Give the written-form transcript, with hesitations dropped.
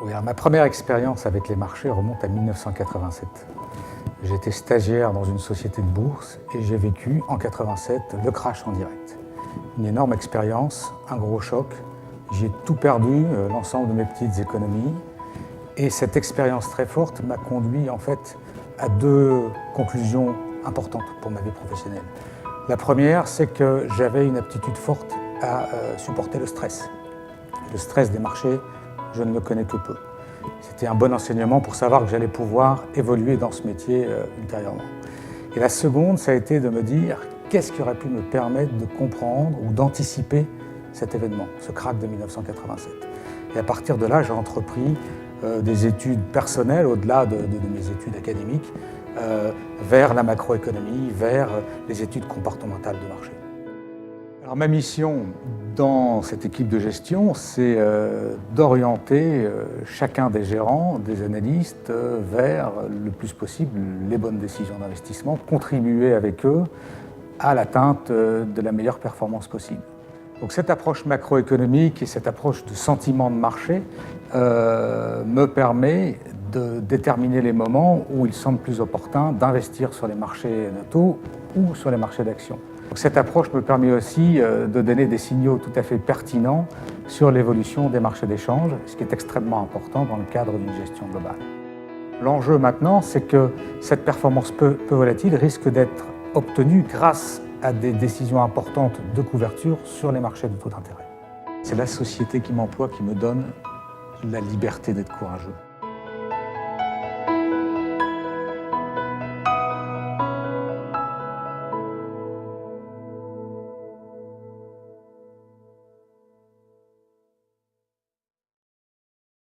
Oui, alors ma première expérience avec les marchés remonte à 1987. J'étais stagiaire dans une société de bourse et j'ai vécu en 87 le crash en direct. Une énorme expérience, un gros choc. J'ai tout perdu, l'ensemble de mes petites économies. Et cette expérience très forte m'a conduit en fait à deux conclusions importantes pour ma vie professionnelle. La première, c'est que j'avais une aptitude forte à supporter le stress. Le stress des marchés, je ne le connais que peu. C'était un bon enseignement pour savoir que j'allais pouvoir évoluer dans ce métier ultérieurement. Et la seconde, ça a été de me dire qu'est-ce qui aurait pu me permettre de comprendre ou d'anticiper cet événement, ce krach de 1987. Et à partir de là, j'ai entrepris des études personnelles, au-delà de mes études académiques, vers la macroéconomie, vers les études comportementales de marché. Alors, ma mission dans cette équipe de gestion, c'est d'orienter chacun des gérants, des analystes, vers le plus possible les bonnes décisions d'investissement, contribuer avec eux à l'atteinte de la meilleure performance possible. Donc cette approche macroéconomique et cette approche de sentiment de marché me permet de déterminer les moments où il semble plus opportun d'investir sur les marchés de taux ou sur les marchés d'actions. Cette approche me permet aussi de donner des signaux tout à fait pertinents sur l'évolution des marchés d'échange, ce qui est extrêmement important dans le cadre d'une gestion globale. L'enjeu maintenant, c'est que cette performance peu volatile risque d'être obtenue grâce à des décisions importantes de couverture sur les marchés de taux d'intérêt. C'est la société qui m'emploie qui me donne la liberté d'être courageux.